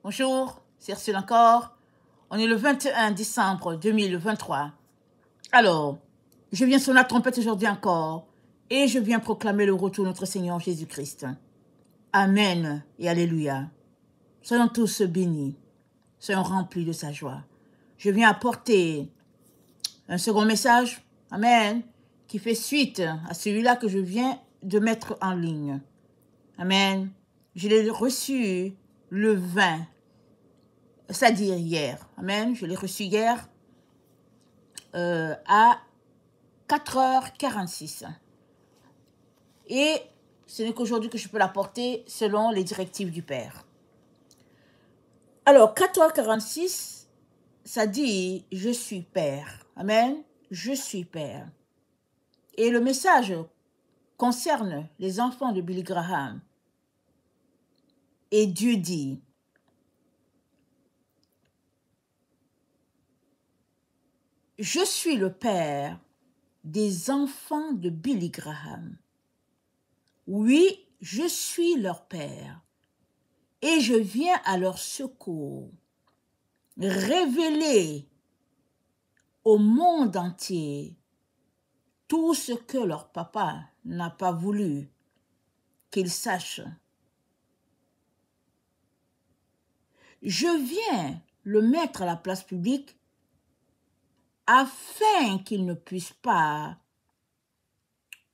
Bonjour, c'est Ursule encore. On est le 21 décembre 2023. Alors, je viens sonner la trompette aujourd'hui encore et je viens proclamer le retour de notre Seigneur Jésus-Christ. Amen et Alléluia. Soyons tous bénis, soyons remplis de sa joie. Je viens apporter un second message, Amen, qui fait suite à celui-là que je viens de mettre en ligne. Amen. Je l'ai reçu le 20, c'est-à-dire hier. Amen. Je l'ai reçu hier à 4h46. Et ce n'est qu'aujourd'hui que je peux l'apporter selon les directives du Père. Alors, 4h46, ça dit « Je suis Père ». Amen. Je suis Père. Et le message concerne les enfants de Billy Graham. Et Dieu dit « Je suis le Père des enfants de Billy Graham. Oui, je suis leur Père. Et je viens à leur secours, révéler au monde entier tout ce que leur papa n'a pas voulu qu'ils sachent. Je viens le mettre à la place publique afin qu'ils ne puissent pas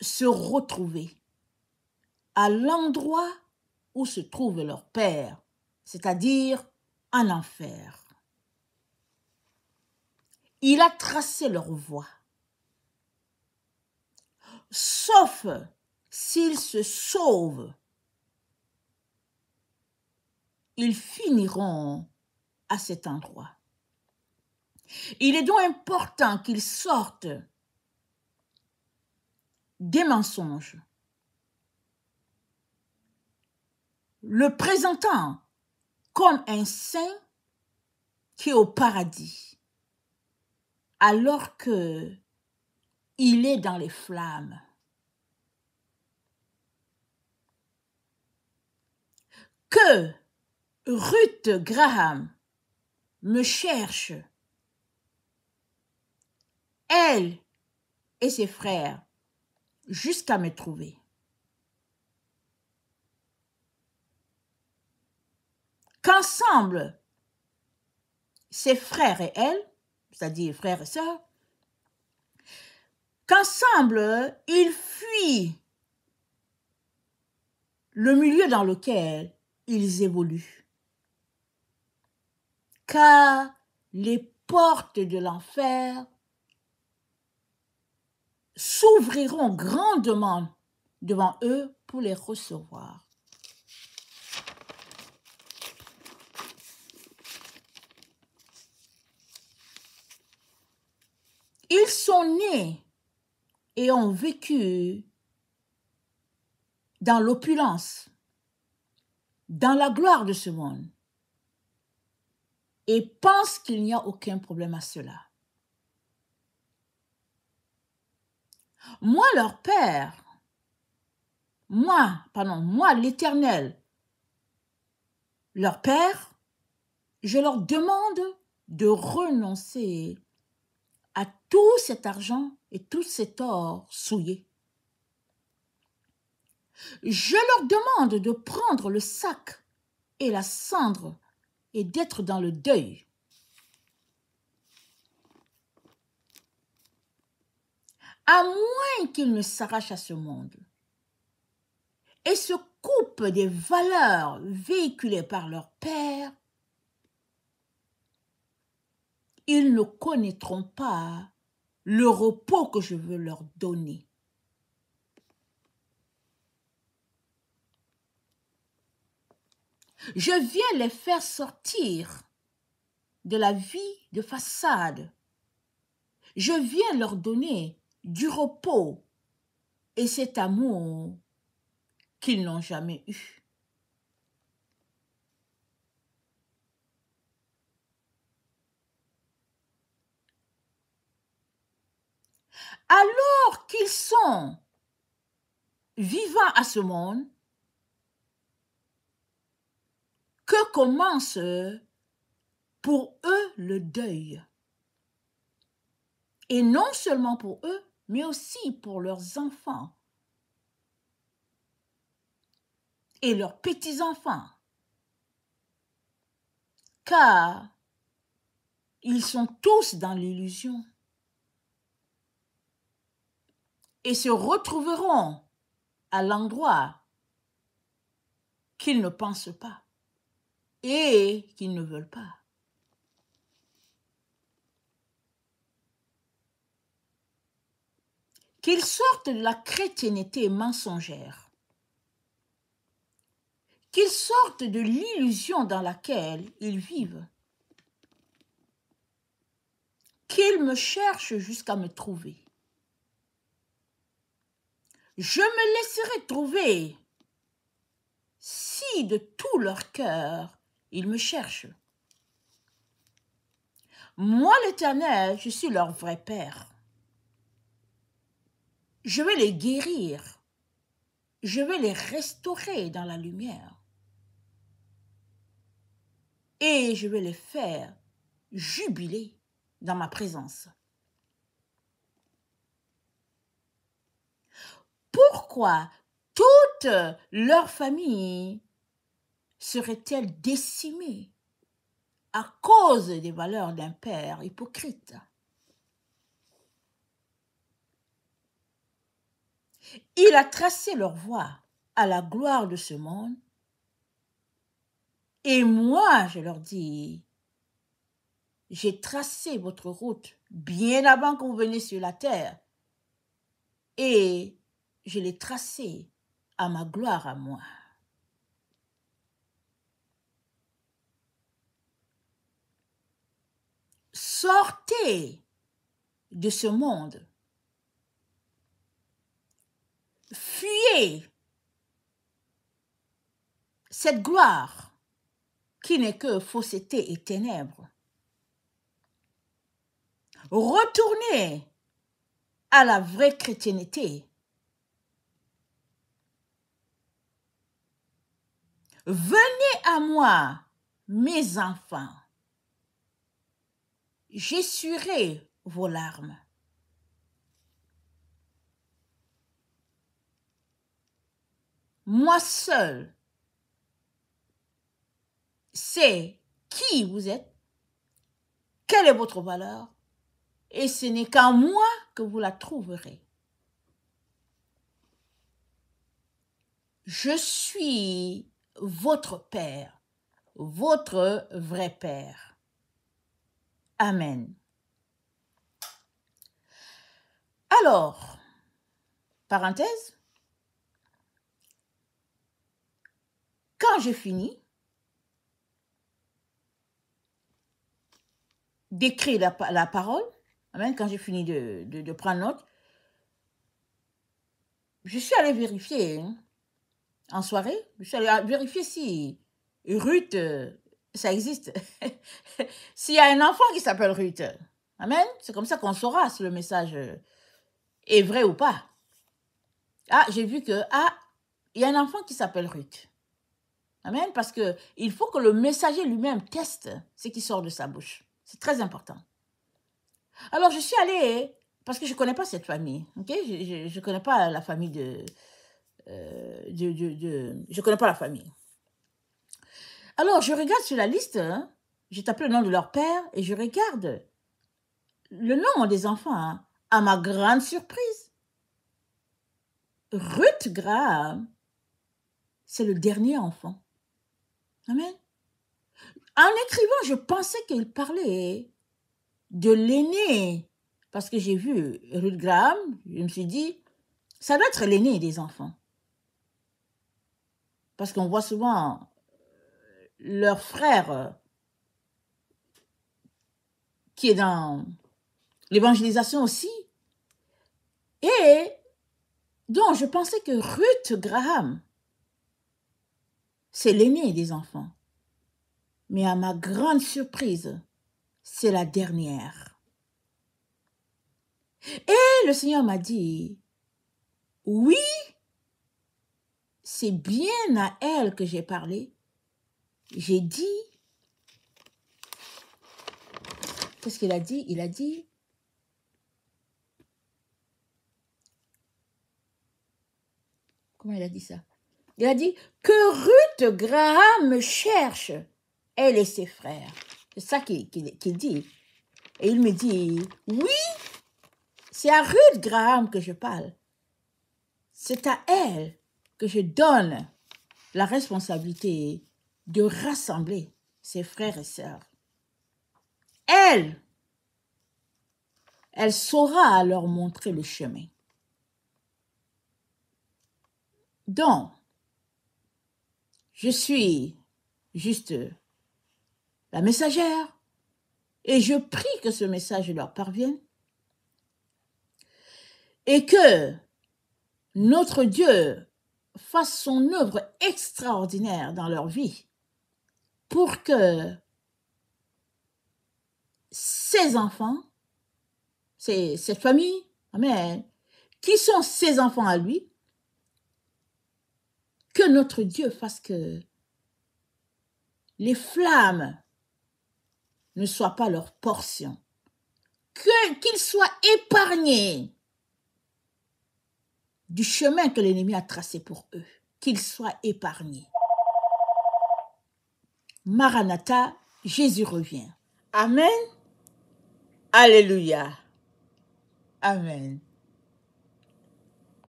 se retrouver à l'endroit où se trouve leur père, c'est-à-dire en enfer. Il a tracé leur voie. Sauf s'ils se sauvent, ils finiront à cet endroit. Il est donc important qu'ils sortent des mensonges, le présentant comme un saint qui est au paradis, alors que il est dans les flammes. Que Ruth Graham me cherche, elle et ses frères, jusqu'à me trouver. Qu'ensemble, ses frères et elle, c'est-à-dire frères et sœurs, qu'ensemble, ils fuient le milieu dans lequel ils évoluent. Car les portes de l'enfer s'ouvriront grandement devant eux pour les recevoir. Ils sont nés et ont vécu dans l'opulence, dans la gloire de ce monde, et pensent qu'il n'y a aucun problème à cela. Moi, leur Père, moi l'Éternel, leur Père, je leur demande de renoncer à tout cet argent et tout cet or souillé. Je leur demande de prendre le sac et la cendre et d'être dans le deuil. À moins qu'ils ne s'arrachent à ce monde et se coupent des valeurs véhiculées par leur Père, ils ne connaîtront pas le repos que je veux leur donner. Je viens les faire sortir de la vie de façade. Je viens leur donner du repos et cet amour qu'ils n'ont jamais eu. Alors qu'ils sont vivants à ce monde, que commence pour eux le deuil. Et non seulement pour eux, mais aussi pour leurs enfants et leurs petits-enfants. Car ils sont tous dans l'illusion et se retrouveront à l'endroit qu'ils ne pensent pas et qu'ils ne veulent pas. Qu'ils sortent de la chrétienté mensongère, qu'ils sortent de l'illusion dans laquelle ils vivent, qu'ils me cherchent jusqu'à me trouver. Je me laisserai trouver si de tout leur cœur ils me cherchent. Moi, l'Éternel, je suis leur vrai Père. Je vais les guérir. Je vais les restaurer dans la lumière. Et je vais les faire jubiler dans ma présence. Pourquoi toute leur famille serait-elle décimée à cause des valeurs d'un père hypocrite? Il a tracé leur voie à la gloire de ce monde. Et moi, je leur dis, j'ai tracé votre route bien avant que vous veniez sur la terre. Et je l'ai tracé à ma gloire à moi. Sortez de ce monde. Fuyez cette gloire qui n'est que fausseté et ténèbres. Retournez à la vraie chrétienté. Venez à moi, mes enfants. J'essuierai vos larmes. Moi seul sais qui vous êtes, quelle est votre valeur, et ce n'est qu'en moi que vous la trouverez. Je suis votre Père, votre vrai Père. Amen. Alors, parenthèse, quand j'ai fini d'écrire la parole, amen, quand j'ai fini de prendre note, je suis allée vérifier en soirée, je suis allée vérifier si Ruth, ça existe. S'il y a un enfant qui s'appelle Ruth, amen, c'est comme ça qu'on saura si le message est vrai ou pas. Ah, j'ai vu que, il y a un enfant qui s'appelle Ruth. Amen, parce qu'il faut que le messager lui-même teste ce qui sort de sa bouche. C'est très important. Alors, je suis allée, parce que je ne connais pas cette famille, ok? Je ne connais pas la famille je ne connais pas la famille. Alors, je regarde sur la liste, j'ai tapé le nom de leur père et je regarde le nom des enfants. À ma grande surprise, Ruth Graham, c'est le dernier enfant. Amen. En écrivant, je pensais qu'il parlait de l'aîné, parce que j'ai vu Ruth Graham, je me suis dit, ça doit être l'aîné des enfants. Parce qu'on voit souvent leur frère qui est dans l'évangélisation aussi. Et donc, je pensais que Ruth Graham, c'est l'aîné des enfants. Mais à ma grande surprise, c'est la dernière. Et le Seigneur m'a dit, oui, c'est bien à elle que j'ai parlé, j'ai dit, qu'est-ce qu'il a dit? Il a dit, comment il a dit ça? Il a dit que Ruth Graham me cherche, elle et ses frères. C'est ça qu'il dit. Et il me dit, oui, c'est à Ruth Graham que je parle. C'est à elle que je donne la responsabilité de rassembler ses frères et sœurs. Elle saura leur montrer le chemin. Donc, je suis juste la messagère et je prie que ce message leur parvienne et que notre Dieu fasse son œuvre extraordinaire dans leur vie pour que ces enfants, cette famille, amen, qui sont ses enfants à lui, que notre Dieu fasse que les flammes ne soient pas leur portion, qu'ils soient épargnés du chemin que l'ennemi a tracé pour eux, qu'ils soient épargnés. Maranatha, Jésus revient. Amen. Alléluia. Amen.